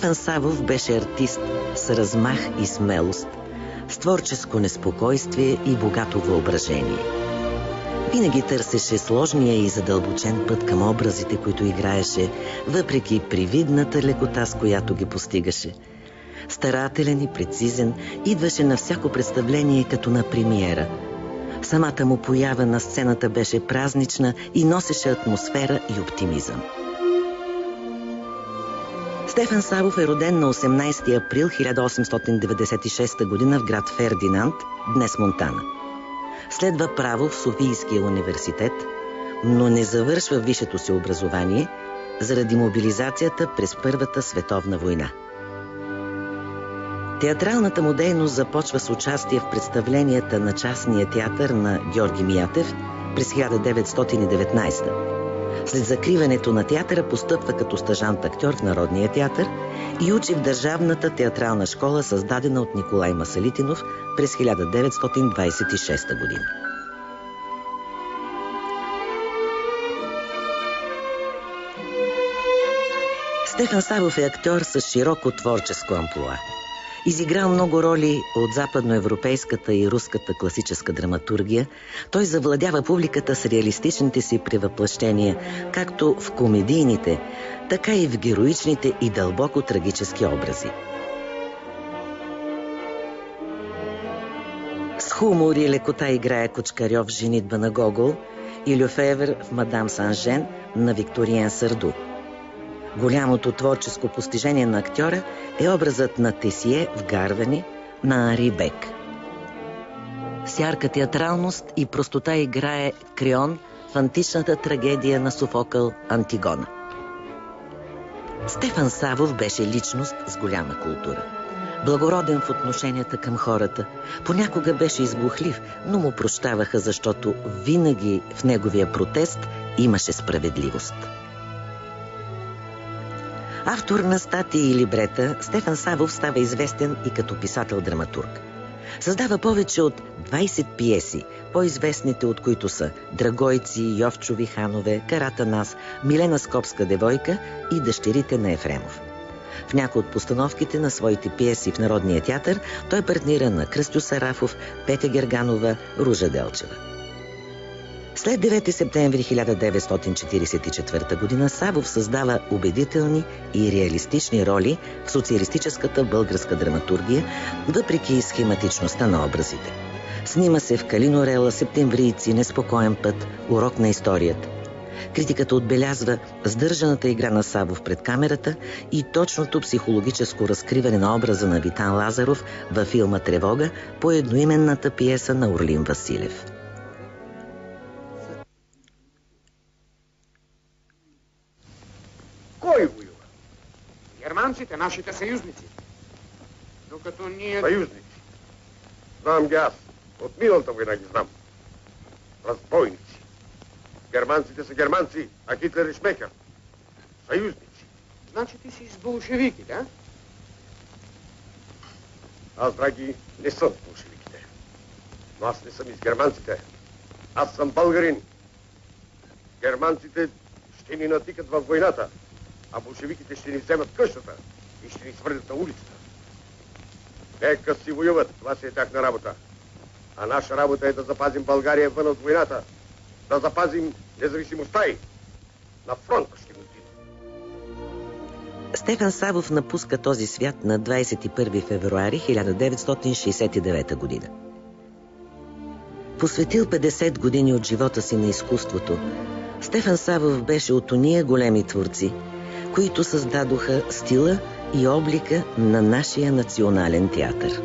Стефан Савов беше артист с размах и смелост, с творческо неспокойствие и богато въображение. Винаги търсеше сложния и задълбочен път към образите, които играеше, въпреки привидната лекота, с която ги постигаше. Старателен и прецизен, идваше на всяко представление като на премиера. Самата му поява на сцената беше празнична и носеше атмосфера и оптимизъм. Стефан Савов е роден на 18 април 1896 г. в град Фердинанд, днес Монтана. Следва право в Софийския университет, но не завършва висшето си образование заради мобилизацията през Първата световна война. Театралната му дейност започва с участие в представленията на частния театър на Георги Миятев през 1919. След закриването на театъра постъпва като стажант-актьор в Народния театър и учи в Държавната театрална школа, създадена от Николай Масалитинов през 1926 година. Стефан Савов е актьор с широко творческо амплоа. Изиграл много роли от западноевропейската и руската класическа драматургия, той завладява публиката с реалистичните си превъплъщения, както в комедийните, така и в героичните и дълбоко трагически образи. С хумор и лекота играе Кочкарьов в «Женитба на Гогол» и Льофевър в «Мадам Сан-Жен» на Викториен Сарду. Голямото творческо постижение на актьора е образът на Тесие в «Гарвани» на Анри Бек. С ярка театралност и простота играе Крион в античната трагедия на Софокъл «Антигона». Стефан Савов беше личност с голяма култура. Благороден в отношенията към хората. Понякога беше избухлив, но му прощаваха, защото винаги в неговия протест имаше справедливост. Автор на статии и либрета, Стефан Савов става известен и като писател-драматург. Създава повече от 20 пиеси, по-известните от които са Драгойци, Йовчови ханове, Каратанас, Милена Скопска девойка и Дъщерите на Ефремов. В някои от постановките на своите пиеси в Народния театър той партнира на Кръстю Сарафов, Петя Герганова, Ружа Делчева. След 9 септември 1944 г. Савов създава убедителни и реалистични роли в социалистическата българска драматургия, въпреки схематичността на образите. Снима се в Калин Орела, Септемврийци, Неспокоен път, Урок на историята. Критиката отбелязва сдържаната игра на Савов пред камерата и точното психологическо разкриване на образа на Витан Лазаров във филма «Тревога» по едноименната пиеса на Орлин Василев. Кой воюва? Германците, нашите съюзници. Докато ние... Съюзници? Знам ги аз. От миналата война ги знам. Разбойници. Германците са германци, а Хитлер и Шмехер. Съюзници. Значи ти си с болшевики, да? Аз, драги, не съм с болшевиките. Но аз не съм и с германците. Аз съм българин. Германците ще ни натикат във войната, а болшевиките ще ни вземат къщата и ще ни свалят на улицата. Нека си воюват, това си е тяхна работа. А наша работа е да запазим България вън от войната, да запазим независимостта й. На фронта ще го отидем. Стефан Савов напуска този свят на 21 февруари 1969 година. Посветил 50 години от живота си на изкуството, Стефан Савов беше от ония големи творци, които създадоха стила и облика на нашия национален театър.